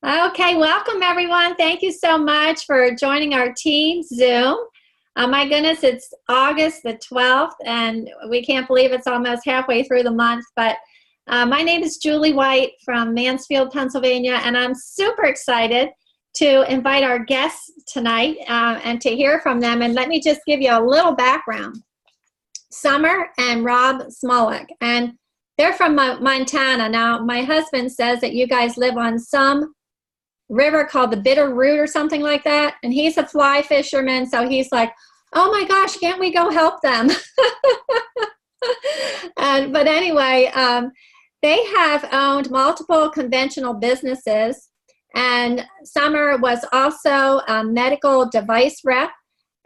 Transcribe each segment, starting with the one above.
Okay, welcome everyone. Thank you so much for joining our team Zoom. My goodness, it's August the 12th, and we can't believe it's almost halfway through the month. But my name is Julie White from Mansfield, Pennsylvania, and I'm super excited to invite our guests tonight and to hear from them. And let me just give you a little background. Summer and Rob Smollack, and they're from Montana. Now, my husband says that you guys live on some river called the Bitter Root or something like that, and he's a fly fisherman, so he's like, oh my gosh, can't we go help them? But anyway, they have owned multiple conventional businesses, and Summer was also a medical device rep,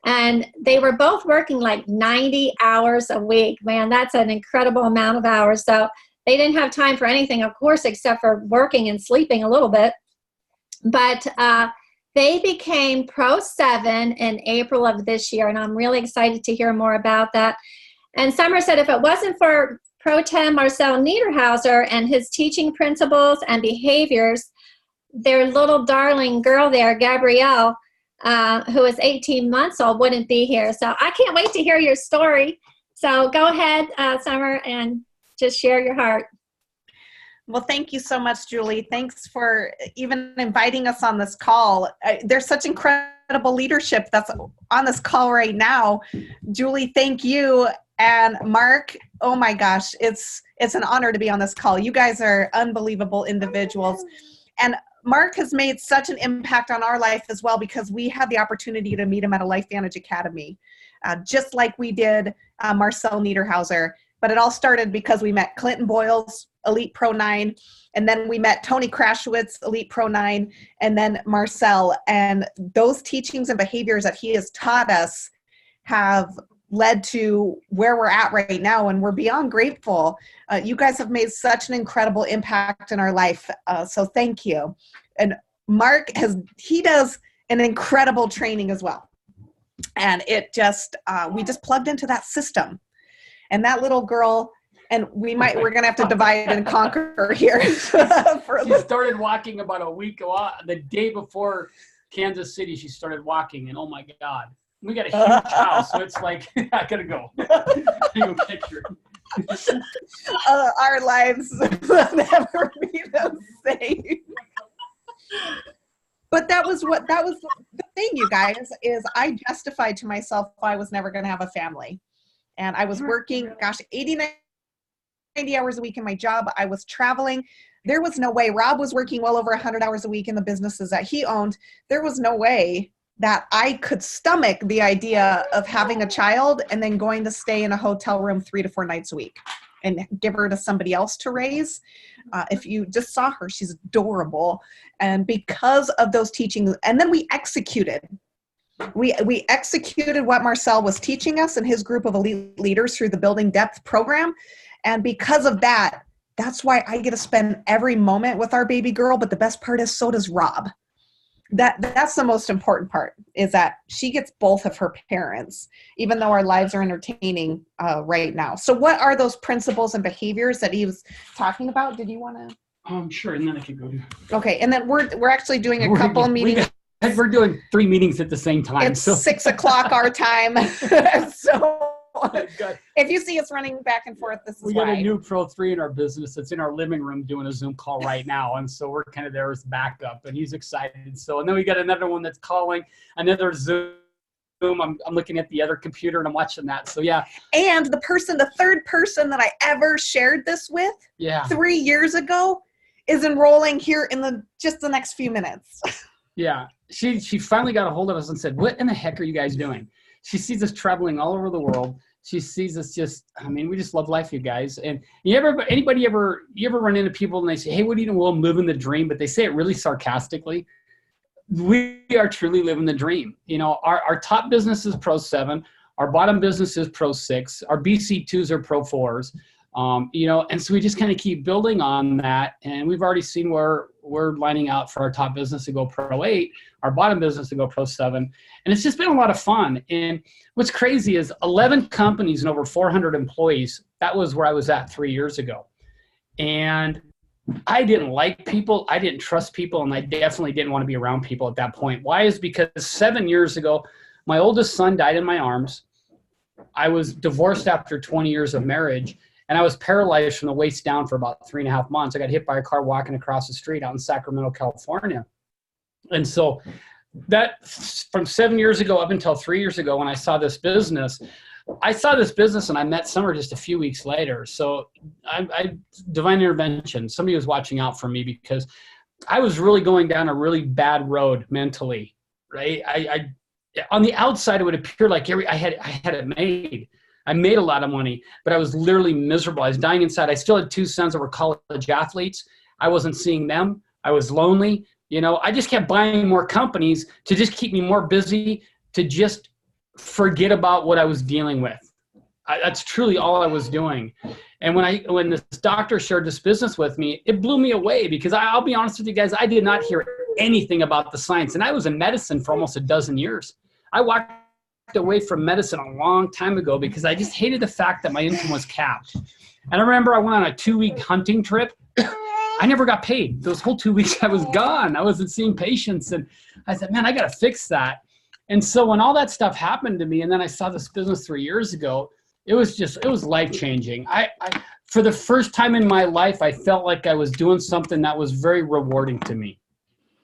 and they were both working like 90 hours a week. Man, that's an incredible amount of hours. So they didn't have time for anything, of course, except for working and sleeping a little bit. But they became Pro 7 in April of this year, and I'm really excited to hear more about that. And Summer said if it wasn't for Pro 10 Marcel Niederhauser and his teaching principles and behaviors, their little darling girl there, Gabrielle, who is 18 months old, wouldn't be here. So I can't wait to hear your story. So go ahead, Summer, and just share your heart. Well, thank you so much, Julie. Thanks for even inviting us on this call. There's such incredible leadership that's on this call right now. Julie, thank you. And Mark, oh my gosh, it's an honor to be on this call. You guys are unbelievable individuals. And Mark has made such an impact on our life as well, because we had the opportunity to meet him at a LifeVantage Academy, just like we did Marcel Niederhauser. But it all started because we met Clinton Boyles, Elite Pro 9, and then we met Tony Krashowitz, Elite Pro 9, and then Marcel. And those teachings and behaviors that he has taught us have led to where we're at right now, and we're beyond grateful. You guys have made such an incredible impact in our life, so thank you. And Mark he does an incredible training as well. And it just, we just plugged into that system. And that little girl, and we're going to have to divide and conquer here. She started walking about a week, the day before Kansas City, she started walking, and oh my God, we got a huge house. So it's like, I gotta go. Take a picture. Our lives will never be the same. But that was the thing, you guys, is I justified to myself I was never going to have a family. And I was working, 80, 90 hours a week in my job. I was traveling. There was no way. Rob was working well over 100 hours a week in the businesses that he owned. There was no way that I could stomach the idea of having a child and then going to stay in a hotel room 3 to 4 nights a week and give her to somebody else to raise. If you just saw her, she's adorable. And because of those teachings, and then we executed. We executed what Marcel was teaching us and his group of elite leaders through the Building Depth program. And because of that, that's why I get to spend every moment with our baby girl. But the best part is so does Rob. That's the most important part, is that she gets both of her parents, even though our lives are entertaining right now. So what are those principles and behaviors that he was talking about? Did you want to? Sure, and then I could go to. Okay, and then we're actually doing a couple of meetings. We're doing 3 meetings at the same time. It's 6 o'clock our time. So if you see us running back and forth, this is why. We got a new Pro 3 in our business that's in our living room doing a Zoom call right now. And so we're kind of there as backup, and he's excited. So, and then we got another one that's calling, another Zoom. I'm looking at the other computer and I'm watching that. So yeah. And the third person that I ever shared this with 3 years ago is enrolling here in just the next few minutes. Yeah. She finally got a hold of us and said, what in the heck are you guys doing? She sees us traveling all over the world. She sees us we just love life, you guys. And you ever run into people and they say, hey, what are you doing? Well, I'm living the dream, but they say it really sarcastically. We are truly living the dream. You know, our top business is Pro 7. Our bottom business is Pro 6. Our BC2s are Pro 4s. And so we just kind of keep building on that. And we've already seen where we're lining out for our top business to go Pro 8, our bottom business to go Pro 7. And it's just been a lot of fun. And what's crazy is 11 companies and over 400 employees. That was where I was at 3 years ago. And I didn't like people. I didn't trust people. And I definitely didn't want to be around people at that point. Why? Is because 7 years ago, my oldest son died in my arms. I was divorced after 20 years of marriage, and I was paralyzed from the waist down for about 3.5 months. I got hit by a car walking across the street out in Sacramento, California. And so that from 7 years ago up until 3 years ago, when I saw this business and I met Summer just a few weeks later. So I divine intervention. Somebody was watching out for me because I was really going down a really bad road mentally, right? I on the outside, it would appear like I had it made. I made a lot of money, but I was literally miserable. I was dying inside. I still had 2 sons that were college athletes. I wasn't seeing them. I was lonely. You know, I just kept buying more companies to just keep me more busy, to just forget about what I was dealing with. That's truly all I was doing. And when this doctor shared this business with me, it blew me away because I'll be honest with you guys, I did not hear anything about the science. And I was in medicine for almost a dozen years. I walked away from medicine a long time ago because I just hated the fact that my income was capped. And I remember I went on a 2-week hunting trip. I never got paid. Those whole 2 weeks I was gone. I wasn't seeing patients. And I said, man, I got to fix that. And so when all that stuff happened to me, and then I saw this business 3 years ago, it was life-changing. I for the first time in my life, I felt like I was doing something that was very rewarding to me.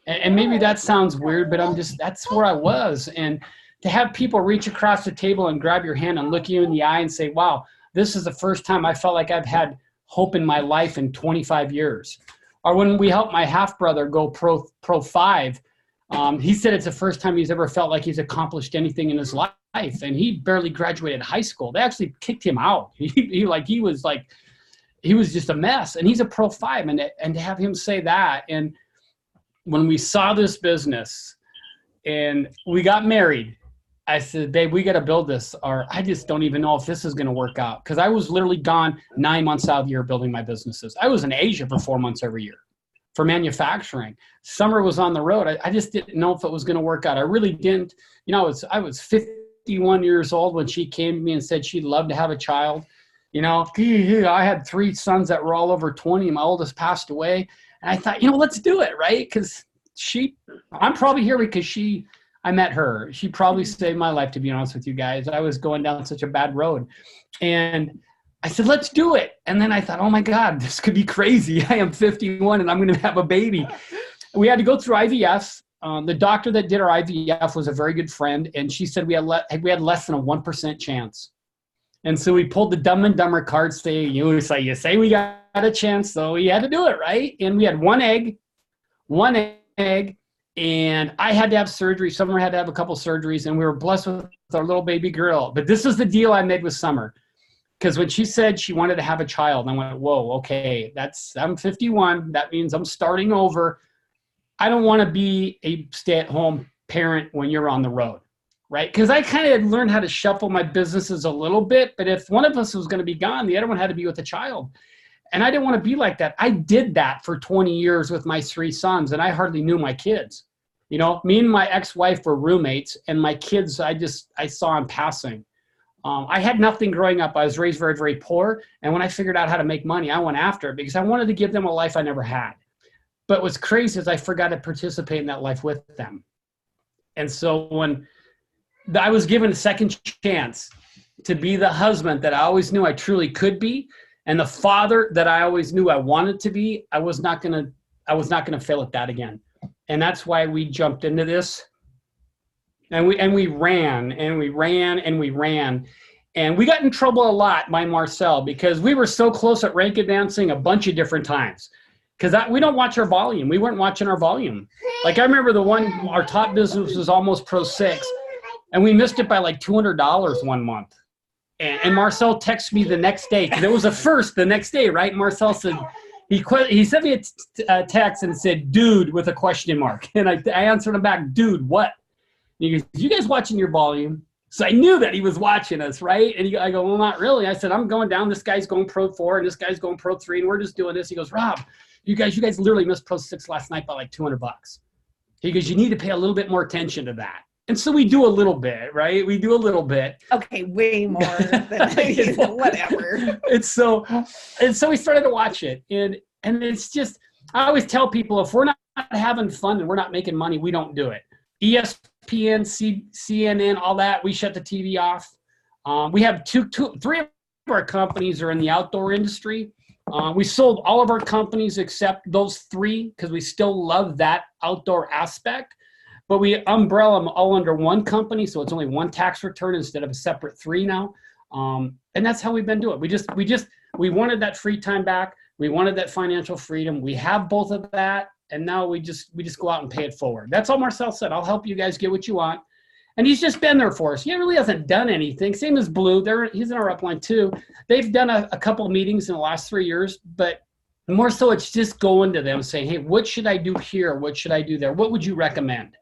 And maybe that sounds weird, but that's where I was. And to have people reach across the table and grab your hand and look you in the eye and say, wow, this is the first time I felt like I've had hope in my life in 25 years. Or when we helped my half-brother go pro 5, he said it's the first time he's ever felt like he's accomplished anything in his life. And he barely graduated high school. They actually kicked him out. He was just a mess. And he's a pro 5. And to have him say that, and when we saw this business and we got married, I said, babe, we got to build this, or I just don't even know if this is going to work out. Because I was literally gone 9 months out of the year building my businesses. I was in Asia for 4 months every year for manufacturing. Summer was on the road. I just didn't know if it was going to work out. I really didn't. You know, I was 51 years old when she came to me and said she'd love to have a child. You know, I had 3 sons that were all over 20. My oldest passed away. And I thought, let's do it, right? Because I'm probably here because I met her. She probably saved my life, to be honest with you guys. I was going down such a bad road. And I said, let's do it. And then I thought, oh my God, this could be crazy. I am 51 and I'm going to have a baby. We had to go through IVF. The doctor that did our IVF was a very good friend. And she said we had less than a 1% chance. And so we pulled the Dumb and Dumber card, you say we got a chance, so we had to do it, right? And we had one egg, and I had to have surgery. Summer had to have a couple surgeries, and we were blessed with our little baby girl. But this is the deal I made with Summer. Because when she said she wanted to have a child, I went, whoa, okay, I'm 51. That means I'm starting over. I don't want to be a stay-at-home parent when you're on the road, right? Because I kind of learned how to shuffle my businesses a little bit. But if one of us was going to be gone, the other one had to be with a child. And I didn't want to be like that. I did that for 20 years with my 3 sons, and I hardly knew my kids. Me and my ex-wife were roommates, and my kids, I saw in passing. I had nothing growing up. I was raised very, very poor. And when I figured out how to make money, I went after it because I wanted to give them a life I never had. But what's crazy is I forgot to participate in that life with them. And so when I was given a second chance to be the husband that I always knew I truly could be, and the father that I always knew I wanted to be, I was not gonna fail at that again. And that's why we jumped into this. And we ran. And we got in trouble a lot by Marcel because we were so close at rank advancing a bunch of different times. Because we don't watch our volume. We weren't watching our volume. Like I remember our top business was almost Pro 6. And we missed it by like $200 one month. And Marcel texted me the next day because it was a first the next day, right? Marcel said, he sent me a text and said, dude, with a question mark. And I answered him back, dude, what? And he goes, you guys watching your volume? So I knew that he was watching us, right? And I go, well, not really. I said, I'm going down. This guy's going Pro 4 and this guy's going Pro 3 and we're just doing this. He goes, Rob, you guys literally missed Pro 6 last night by like $200. He goes, you need to pay a little bit more attention to that. And so we do a little bit, right? We do a little bit. Okay, way more than whatever. And so we started to watch it. And And it's just, I always tell people, if we're not having fun and we're not making money, we don't do it. ESPN, CNN, all that, we shut the TV off. We have three of our companies are in the outdoor industry. We sold all of our companies except those three because we still love that outdoor aspect. But we umbrella them all under one company, so it's only one tax return instead of a separate three now. And that's how we've been doing. We wanted that free time back. We wanted that financial freedom. We have both of that, and now we just go out and pay it forward. That's all Marcel said. I'll help you guys get what you want. And he's just been there for us. He really hasn't done anything. Same as Blue. He's in our upline too. They've done a couple of meetings in the last 3 years, but more so it's just going to them saying, hey, what should I do here? What should I do there? What would you recommend?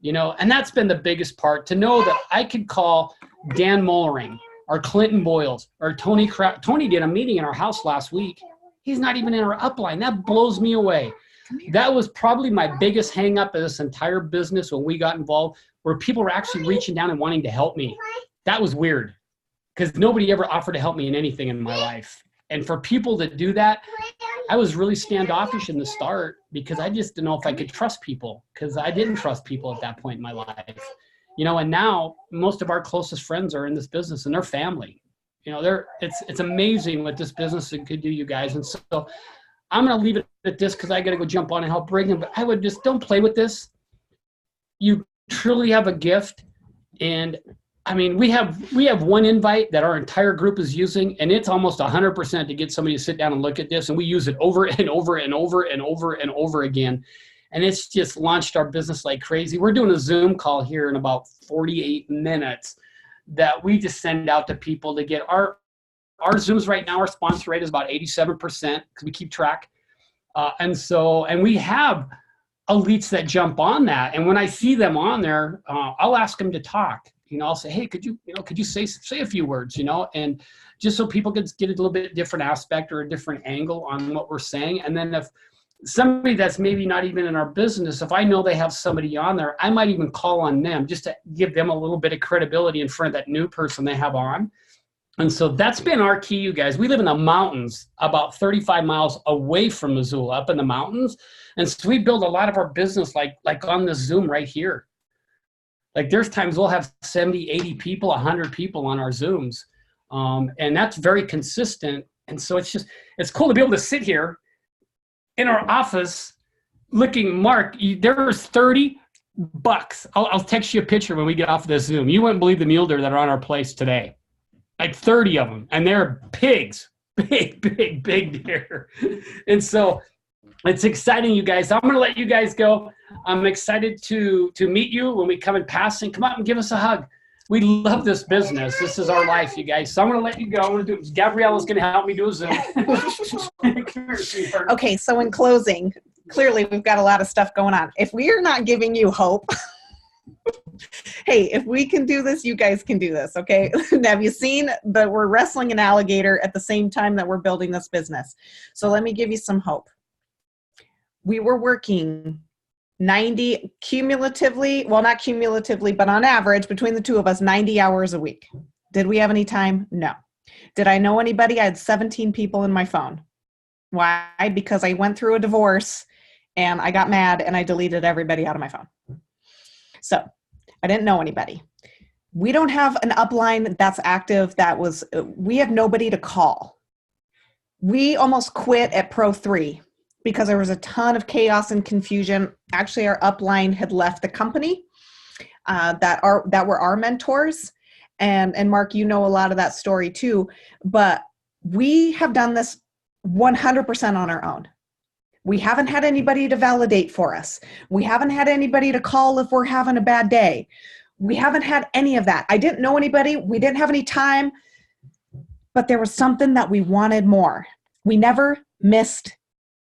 You know, and that's been the biggest part, to know that I could call Dan Mollering or Clinton Boyles or Tony. Tony did a meeting in our house last week. He's not even in our upline. That blows me away. That was probably my biggest hang up of this entire business when we got involved, where people were actually reaching down and wanting to help me. That was weird because nobody ever offered to help me in anything in my life. And for people to do that, I was really standoffish in the start because I just didn't know if I could trust people, because I didn't trust people at that point in my life. You know, and now most of our closest friends are in this business and they're family. You know, it's amazing what this business could do, you guys. And so I'm going to leave it at this because I got to go jump on and help bring them. But I would just, don't play with this. You truly have a gift. And I mean, we have one invite that our entire group is using, and it's almost 100% to get somebody to sit down and look at this. And we use it over and over and over and over and over again. And it's just launched our business like crazy. We're doing a Zoom call here in about 48 minutes that we just send out to people to get our Zooms right now. Our sponsor rate is about 87% because we keep track. And we have elites that jump on that. And when I see them on there, I'll ask them to talk. You know, I'll say, hey, could you say a few words, you know, and just so people could get a little bit different aspect or a different angle on what we're saying. And then if somebody that's maybe not even in our business, if I know they have somebody on there, I might even call on them just to give them a little bit of credibility in front of that new person they have on. And so that's been our key, you guys. We live in the mountains about 35 miles away from Missoula, up in the mountains. And so we build a lot of our business like on this Zoom right here. Like there's times we'll have 70, 80 people, 100 people on our Zooms. And that's very consistent. And so it's cool to be able to sit here in our office looking, Mark, there's $30. I'll text you a picture when we get off of this Zoom. You wouldn't believe the mule deer that are on our place today. Like 30 of them. And they're pigs. Big deer. And so it's exciting, you guys. I'm going to let you guys go. I'm excited to meet you when we come in passing. Come out and give us a hug. We love this business. This is our life, you guys. So I'm going to let you go. Gabriella's going to help me do a Zoom. Okay, so in closing, clearly we've got a lot of stuff going on. If we are not giving you hope, hey, if we can do this, you guys can do this, okay? Have you seen that we're wrestling an alligator at the same time that we're building this business? So let me give you some hope. We were working 90 cumulatively, well, not cumulatively, but on average, between the two of us, 90 hours a week. Did we have any time? No. Did I know anybody? I had 17 people in my phone. Why? Because I went through a divorce and I got mad and I deleted everybody out of my phone. So I didn't know anybody. We don't have an upline that's active. We have nobody to call. We almost quit at Pro 3 because there was a ton of chaos and confusion. Actually, our upline had left the company that were our mentors. And Mark, you know a lot of that story too. But we have done this 100% on our own. We haven't had anybody to validate for us. We haven't had anybody to call if we're having a bad day. We haven't had any of that. I didn't know anybody. We didn't have any time. But there was something that we wanted more. We never missed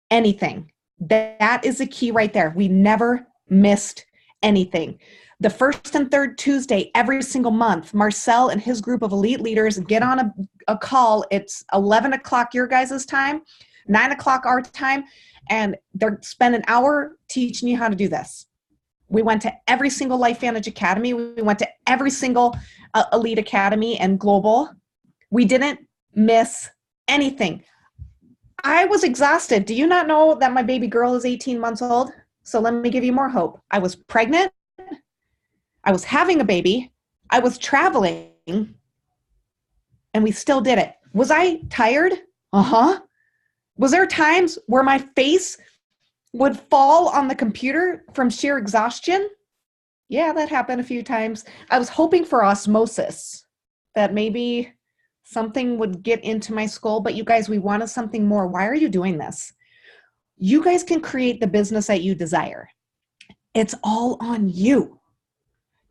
anything. That is the key right there. We never missed anything. The first and third Tuesday every single month, Marcel and his group of elite leaders get on a call. It's 11 o'clock your guys' time, 9 o'clock our time, and they're spend an hour teaching you how to do this. We went to every single LifeVantage Academy. We went to every single Elite Academy and Global. We didn't miss anything. I was exhausted. Do you not know that my baby girl is 18 months old? So let me give you more hope. I was pregnant. I was having a baby. I was traveling. And we still did it. Was I tired? Uh-huh. Was there times where my face would fall on the computer from sheer exhaustion? Yeah, that happened a few times. I was hoping for osmosis, that maybe something would get into my skull, but you guys, we wanted something more. Why are you doing this? You guys can create the business that you desire. It's all on you.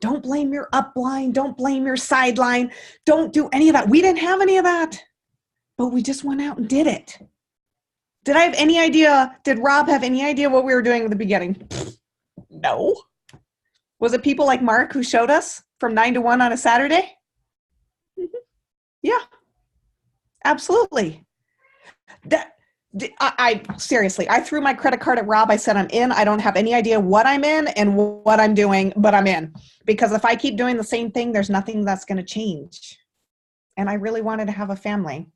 Don't blame your upline. Don't blame your sideline. Don't do any of that. We didn't have any of that, but we just went out and did it. Did I have any idea? Did Rob have any idea what we were doing at the beginning? No. Was it people like Mark who showed us from 9 to 1 on a Saturday? Yeah, absolutely. I seriously, I threw my credit card at Rob. I said, I'm in. I don't have any idea what I'm in and what I'm doing, but I'm in. Because if I keep doing the same thing, there's nothing that's going to change. And I really wanted to have a family.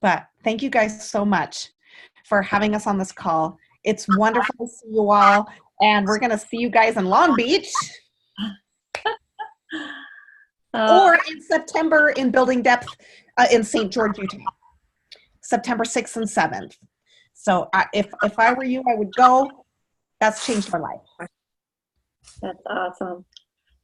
But thank you guys so much for having us on this call. It's wonderful to see you all. And we're going to see you guys in Long Beach. Or in September in Building Depth in St. George, Utah. September 6th and 7th. So if I were you, I would go. That's changed my life. That's awesome.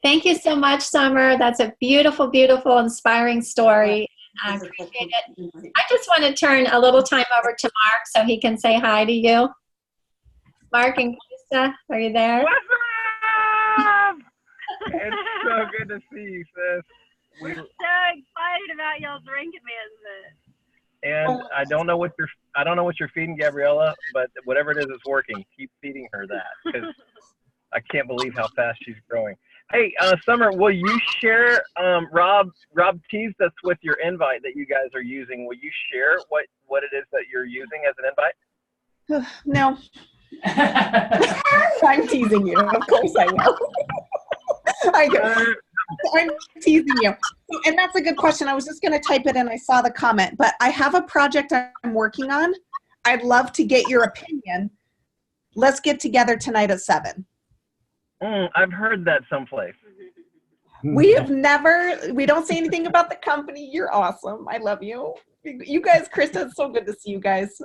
Thank you so much, Summer. That's a beautiful, beautiful, inspiring story. I appreciate it. I just want to turn a little time over to Mark so he can say hi to you. Mark and Krista, are you there? What's up? It's so good to see you, sis. We're so excited about y'all's drinking business. And I don't know what you're feeding Gabriella, but whatever it is, it's working. Keep feeding her that, because I can't believe how fast she's growing. Hey, Summer, will you share? Rob teased us with your invite that you guys are using. Will you share what it is that you're using as an invite? No. I'm teasing you. Of course I will. I'm teasing you. And that's a good question. I was just going to type it and I saw the comment, but I have a project I'm working on. I'd love to get your opinion. Let's get together tonight at 7. I've heard that someplace. We don't say anything about the company. You're awesome. I love you. You guys, Krista, it's so good to see you guys.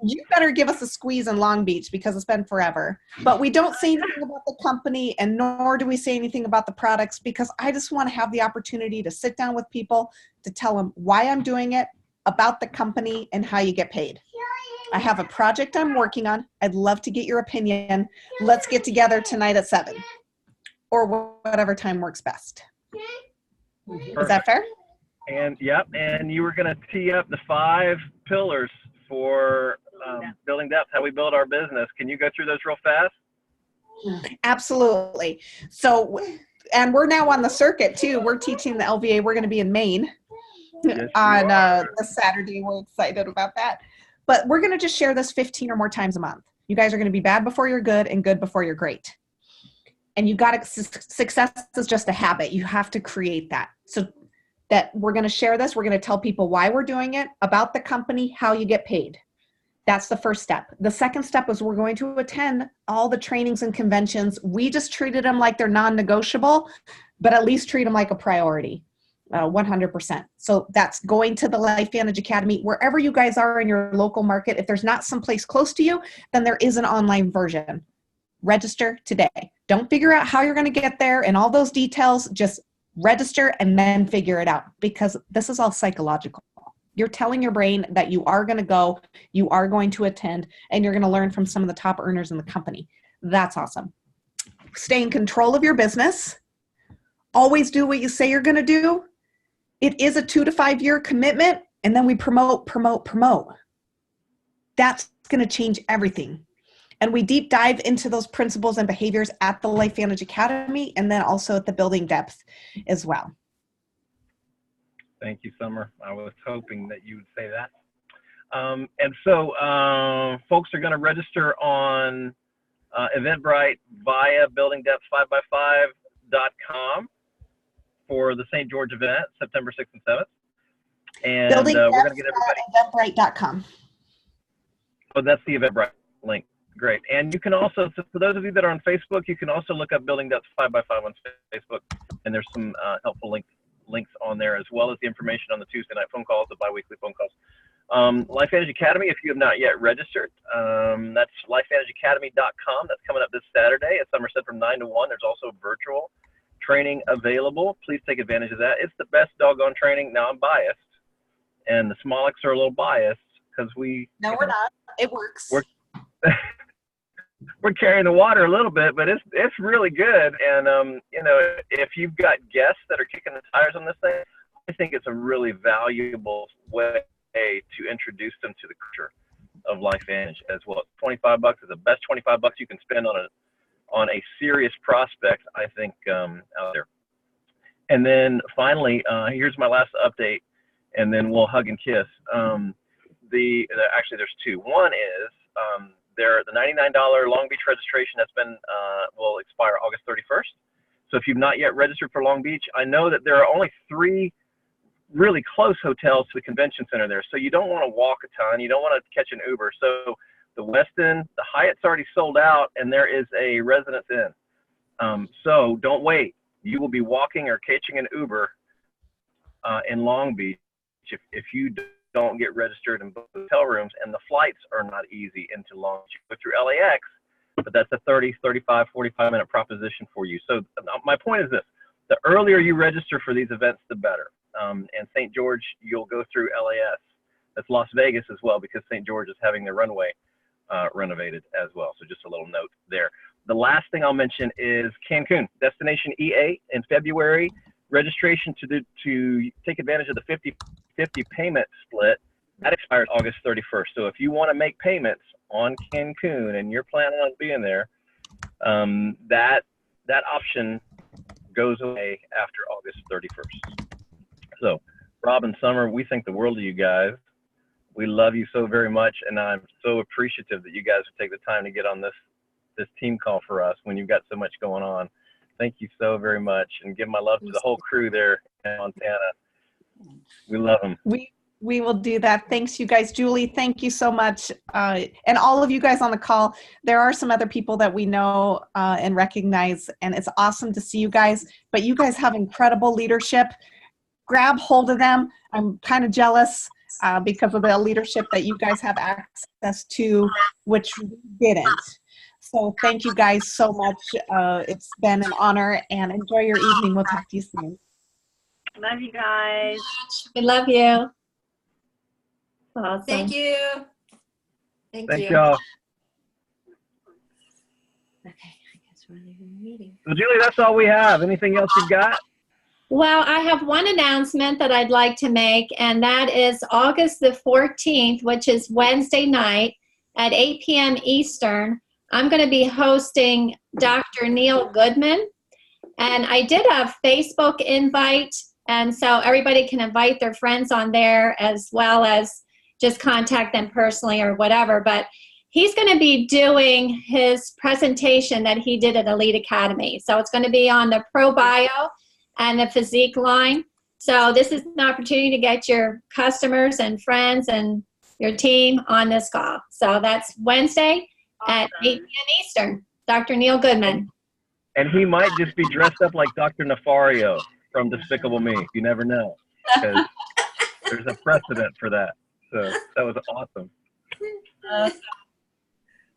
You better give us a squeeze in Long Beach because it's been forever. But we don't say anything about the company, and nor do we say anything about the products, because I just want to have the opportunity to sit down with people to tell them why I'm doing it, about the company, and how you get paid. I have a project I'm working on. I'd love to get your opinion. Let's get together tonight at 7 or whatever time works best. Perfect. Is that fair? And yep, and you were going to tee up the 5 pillars for Building Depth, how we build our business. Can you go through those real fast? Absolutely. So, and we're now on the circuit too. We're teaching the LVA. We're going to be in Maine on this Saturday. We're excited about that. But we're going to just share this 15 or more times a month. You guys are going to be bad before you're good and good before you're great. And you got to, success is just a habit. You have to create that. So that we're going to share this. We're going to tell people why we're doing it, about the company, how you get paid. That's the first step. The second step is we're going to attend all the trainings and conventions. We just treated them like they're non-negotiable, but at least treat them like a priority, 100%. So that's going to the LifeVantage Academy, wherever you guys are in your local market. If there's not someplace close to you, then there is an online version. Register today. Don't figure out how you're going to get there and all those details. Just register and then figure it out, because this is all psychological. You're telling your brain that you are going to go, you are going to attend, and you're going to learn from some of the top earners in the company. That's awesome. Stay in control of your business. Always do what you say you're going to do. It is a 2 to 5 year commitment, and then we promote. That's going to change everything. And we deep dive into those principles and behaviors at the LifeVantage Academy, and then also at the Building Depth as well. Thank you, Summer. I was hoping that you would say that. And so folks are going to register on Eventbrite via buildingdepth5x5.com for the St. George event, September 6th and 7th. And we're going to get everybody. Eventbrite.com. Oh, that's the Eventbrite link. Great. And you can also, so for those of you that are on Facebook, you can also look up Building That's 5x5 on Facebook, and there's some helpful links on there, as well as the information on the Tuesday night phone calls, the biweekly phone calls. LifeVantage Academy, if you have not yet registered, that's lifevantageacademy.com. That's coming up this Saturday at Somerset from 9 to 1. There's also virtual training available. Please take advantage of that. It's the best doggone training. Now, I'm biased, and the Smolacks are a little biased because we... No, we're not. It works. We're carrying the water a little bit, but it's really good. And you know, if you've got guests that are kicking the tires on this thing, I think it's a really valuable way to introduce them to the culture of LifeVantage as well. $25 is the best $25 you can spend on a serious prospect, I think, out there. And then finally, here's my last update, and then we'll hug and kiss. Actually, there's two. One is the $99 Long Beach registration has been will expire August 31st. So if you've not yet registered for Long Beach, I know that there are only 3 really close hotels to the convention center there. So you don't want to walk a ton. You don't want to catch an Uber. So the Westin, the Hyatt's already sold out, and there is a Residence Inn. So don't wait. You will be walking or catching an Uber in Long Beach if you don't get registered in both hotel rooms, and the flights are not easy into Long Beach. You go through LAX, but that's a 30, 35, 45-minute proposition for you. So my point is this: the earlier you register for these events, the better. And St. George, you'll go through LAS. That's Las Vegas as well, because St. George is having their runway renovated as well. So just a little note there. The last thing I'll mention is Cancun, Destination EA in February. Registration to take advantage of the 50/50 payment split, that expires August 31st. So if you want to make payments on Cancun and you're planning on being there, that option goes away after August 31st. So Rob and Summer, we think the world of you guys. We love you so very much, and I'm so appreciative that you guys would take the time to get on this team call for us when you've got so much going on. Thank you so very much, and give my love to the whole crew there in Montana. We love them. We will do that. Thanks, you guys. Julie, thank you so much. And all of you guys on the call. There are some other people that we know and recognize, and it's awesome to see you guys. But you guys have incredible leadership. Grab hold of them. I'm kind of jealous because of the leadership that you guys have access to, which we didn't. So thank you guys so much. It's been an honor, and enjoy your evening. We'll talk to you soon. Love you guys. We love you. Awesome. Thank you. Thank Thanks, you. y'all. Okay, I guess we're leaving the meeting. So, Julie, that's all we have. Anything else you got? Well, I have one announcement that I'd like to make, and that is August the 14th, which is Wednesday night at 8 p.m. Eastern. I'm going to be hosting Dr. Neil Goodman, and I did a Facebook invite, and so everybody can invite their friends on there, as well as just contact them personally or whatever. But he's going to be doing his presentation that he did at Elite Academy. So it's going to be on the Pro Bio and the Physique line. So this is an opportunity to get your customers and friends and your team on this call. So that's Wednesday at 8 p.m. Eastern. Dr. Neil Goodman. And he might just be dressed up like Dr. Nefario from Despicable Me. You never know, because there's a precedent for that. So that was awesome.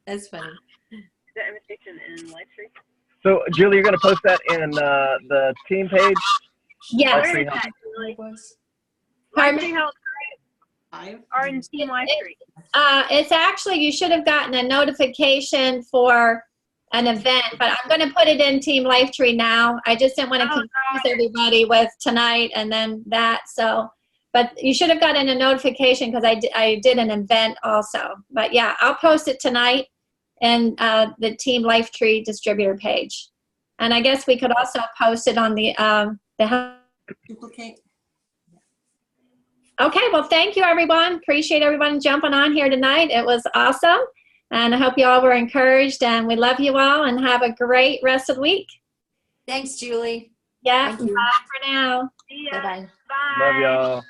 That's funny. Is that invitation in Livestream? So, Julie, you're going to post that in the team page? Yes. Where is that, Julie? Pardon me? Livestream Health or in Team Livestream? It's actually, you should have gotten a notification for an event, but I'm going to put it in Team Lifetree now. I just didn't want to confuse everybody with tonight and then that. So, but you should have gotten a notification because I did an event also. But yeah, I'll post it tonight in the Team Lifetree distributor page. And I guess we could also post it on the Duplicate. Okay, well, thank you, everyone. Appreciate everyone jumping on here tonight. It was awesome. And I hope you all were encouraged. And we love you all. And have a great rest of the week. Thanks, Julie. Yeah, Thank you. bye for now. See ya. Bye-bye. Bye. Love y'all.